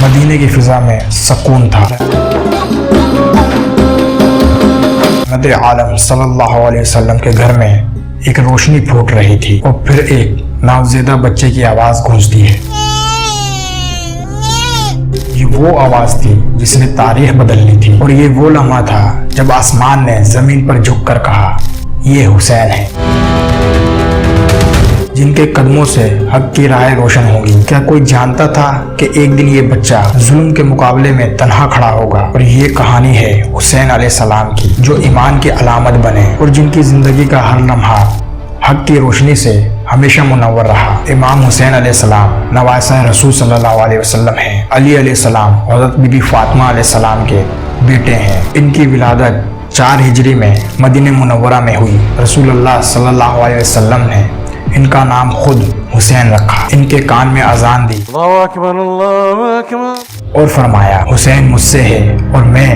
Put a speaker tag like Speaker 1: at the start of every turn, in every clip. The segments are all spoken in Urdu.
Speaker 1: مدینے کی فضا میں سکون تھا۔ نبی عالم صلی اللہ علیہ وسلم کے گھر میں ایک روشنی پھوٹ رہی تھی اور پھر ایک نوزائیدہ بچے کی آواز گونجتی ہے۔ یہ وہ آواز تھی جس نے تاریخ بدلنی تھی، اور یہ وہ لمحہ تھا جب آسمان نے زمین پر جھک کر کہا، یہ حسین ہے جن کے قدموں سے حق کی راہیں روشن ہوگی۔ کیا کوئی جانتا تھا کہ ایک دن یہ بچہ ظلم کے مقابلے میں تنہا کھڑا ہوگا؟ اور یہ کہانی ہے حسین علیہ السلام کی، جو ایمان کی علامت بنے اور جن کی زندگی کا ہر لمحہ حق کی روشنی سے ہمیشہ منور رہا۔ امام حسین علیہ السلام نواسہ رسول صلی اللہ علیہ وسلم ہیں۔ علی علیہ السلام حضرت بی بی فاطمہ علیہ السلام کے بیٹے ہیں۔ ان کی ولادت 4 ہجری میں مدینہ منورہ میں ہوئی۔ رسول اللہ صلی اللہ علیہ وسلم نے ان کا نام خود حسین رکھا۔ ان کے کان میں اذان دی،
Speaker 2: اللہ اکبر اللہ اکبر،
Speaker 1: اور فرمایا، حسین مجھ سے ہے اور میں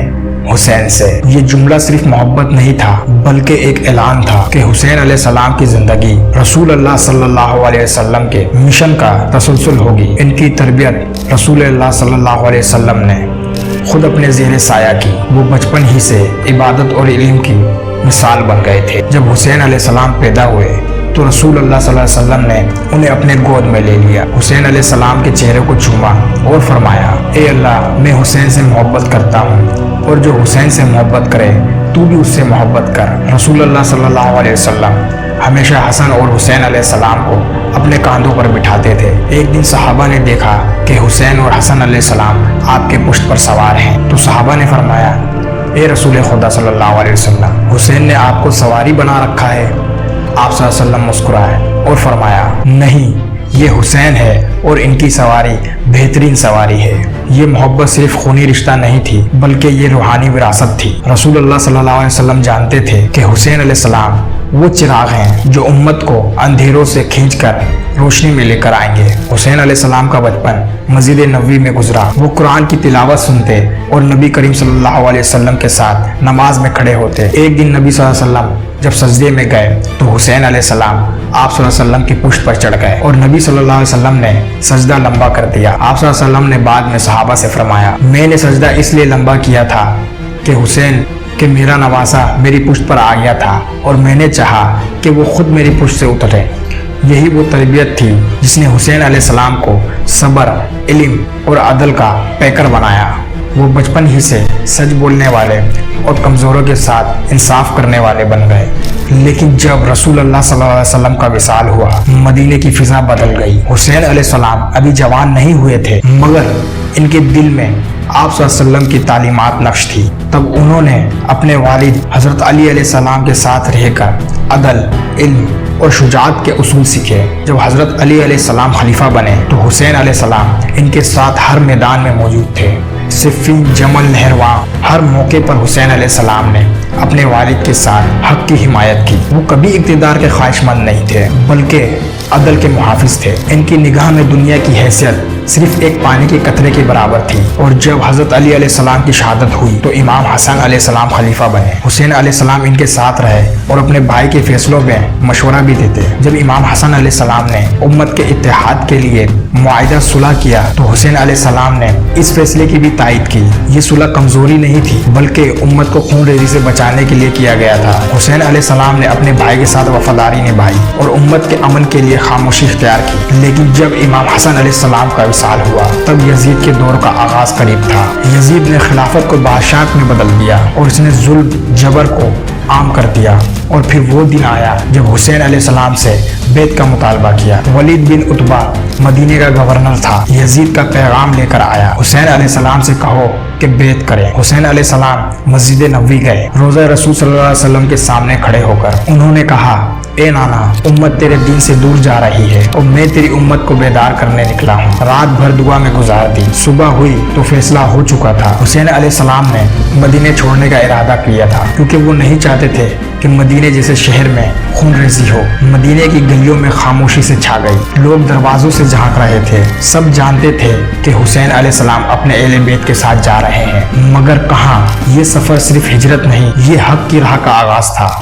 Speaker 1: حسین سے۔ یہ جملہ صرف محبت نہیں تھا بلکہ ایک اعلان تھا کہ حسین علیہ السلام کی زندگی رسول اللہ صلی اللہ علیہ وسلم کے مشن کا تسلسل ہوگی۔ ان کی تربیت رسول اللہ صلی اللہ علیہ وسلم نے خود اپنے زیر سایہ کی۔ وہ بچپن ہی سے عبادت اور علم کی مثال بن گئے تھے۔ جب حسین علیہ السلام پیدا ہوئے تو رسول اللہ صلی اللہ علیہ وسلم نے انہیں اپنے گود میں لے لیا، حسین علیہ السلام کے چہرے کو چوما اور فرمایا، اے اللہ، میں حسین سے محبت کرتا ہوں، اور جو حسین سے محبت کرے تو بھی اس سے محبت کر۔ رسول اللہ صلی اللہ علیہ وسلم ہمیشہ حسن اور حسین علیہ السلام کو اپنے کاندھوں پر بٹھاتے تھے۔ ایک دن صحابہ نے دیکھا کہ حسین اور حسن علیہ السلام آپ کے پشت پر سوار ہیں، تو صحابہ نے فرمایا، اے رسول خدا صلی اللہ علیہ وسلم، حسین نے آپ کو سواری بنا رکھا ہے؟ آپ صلی اللہ علیہ وسلم مسکرائے اور فرمایا، نہیں، یہ حسین ہے اور ان کی سواری بہترین سواری ہے۔ یہ محبت صرف خونی رشتہ نہیں تھی بلکہ یہ روحانی وراثت تھی۔ رسول اللہ صلی اللہ علیہ وسلم جانتے تھے کہ حسین علیہ السلام وہ چراغ ہیں جو امت کو اندھیروں سے کھینچ کر روشنی میں لے کر آئیں گے۔ حسین علیہ السلام کا بچپن مسجد نبوی میں گزرا۔ وہ قرآن کی تلاوت سنتے اور نبی کریم صلی اللہ علیہ وسلم کے ساتھ نماز میں کھڑے ہوتے۔ ایک دن نبی صلی اللہ علیہ وسلم جب سجدے میں گئے تو حسین علیہ السلام آپ صلی اللہ علیہ وسلم کی پشت پر چڑھ گئے اور نبی صلی اللہ علیہ وسلم نے سجدہ لمبا کر دیا۔ آپ صلی اللہ علیہ وسلم نے بعد میں صحابہ سے فرمایا، میں نے سجدہ اس لیے لمبا کیا تھا کہ حسین کہ میرا نواسہ میری پشت پر آ گیا تھا اور میں نے چاہا کہ وہ خود میری پشت سے اترے۔ یہی وہ تربیت تھی جس نے حسین علیہ السلام کو صبر، علم اور عدل کا پیکر بنایا۔ وہ بچپن ہی سے سچ بولنے والے اور کمزوروں کے ساتھ انصاف کرنے والے بن گئے۔ لیکن جب رسول اللہ صلی اللہ علیہ وسلم کا وصال ہوا، مدینے کی فضا بدل گئی۔ حسین علیہ السلام ابھی جوان نہیں ہوئے تھے مگر ان کے دل میں آپ صلی اللہ علیہ وسلم کی تعلیمات نقش تھی۔ تب انہوں نے اپنے والد حضرت علی علیہ السلام کے ساتھ رہ کر عدل، علم اور شجاعت کے اصول سیکھے۔ جب حضرت علی علیہ السلام خلیفہ بنے تو حسین علیہ السلام ان کے ساتھ ہر میدان میں موجود تھے۔ صفین، جمل، نہرواں، ہر موقع پر حسین علیہ السلام نے اپنے والد کے ساتھ حق کی حمایت کی۔ وہ کبھی اقتدار کے خواہش مند نہیں تھے بلکہ عدل کے محافظ تھے۔ ان کی نگاہ میں دنیا کی حیثیت صرف ایک پانی کے قطرے کے برابر تھی۔ اور جب حضرت علی علیہ السلام کی شہادت ہوئی تو امام حسن علیہ السلام خلیفہ بنے۔ حسین علیہ السلام ان کے ساتھ رہے اور اپنے بھائی کے فیصلوں میں مشورہ بھی دیتے۔ جب امام حسن علیہ السلام نے امت کے اتحاد کے لیے معاہدہ صلح کیا تو حسین علیہ السلام نے اس فیصلے کی بھی تائید کی۔ یہ صلح کمزوری نہیں تھی بلکہ امت کو خون ریزی سے بچانے کے لیے کیا گیا تھا۔ حسین علیہ السلام نے اپنے بھائی کے ساتھ وفاداری نبھائی اور امت کے امن کے لیے خاموشی اختیار کی۔ لیکن جب امام حسن علیہ السلام کا وصال ہوا تب یزید کے دور کا آغاز قریب تھا۔ یزید نے خلافت کو بادشاہت میں بدل دیا اور اس نے ظلم، جبر کو عام کر دیا۔ اور پھر وہ دن آیا جب حسین علیہ السلام سے بیعت کا مطالبہ کیا۔ ولید بن عتبہ مدینے کا گورنر تھا، یزید کا پیغام لے کر آیا، حسین علیہ السلام سے کہو کہ بیعت کریں۔ حسین علیہ السلام مسجد نبوی گئے۔ روضہ رسول صلی اللہ علیہ وسلم کے سامنے کھڑے ہو کر انہوں نے کہا، اے نانا، امت تیرے دین سے دور جا رہی ہے اور میں تیری امت کو بیدار کرنے نکلا ہوں۔ رات بھر دعا میں گزار دی۔ صبح ہوئی تو فیصلہ ہو چکا تھا۔ حسین علیہ السلام نے مدینے چھوڑنے کا ارادہ کیا تھا کیونکہ وہ نہیں چاہتے تھے کہ مدینے جیسے شہر میں خون ریزی ہو۔ مدینے کی گلیوں میں خاموشی سے چھا گئی۔ لوگ دروازوں سے جھانک رہے تھے۔ سب جانتے تھے کہ حسین علیہ السلام اپنے اہل بیت کے ساتھ جا رہے ہیں، مگر کہاں؟ یہ سفر صرف ہجرت نہیں، یہ حق کی راہ کا آغاز تھا۔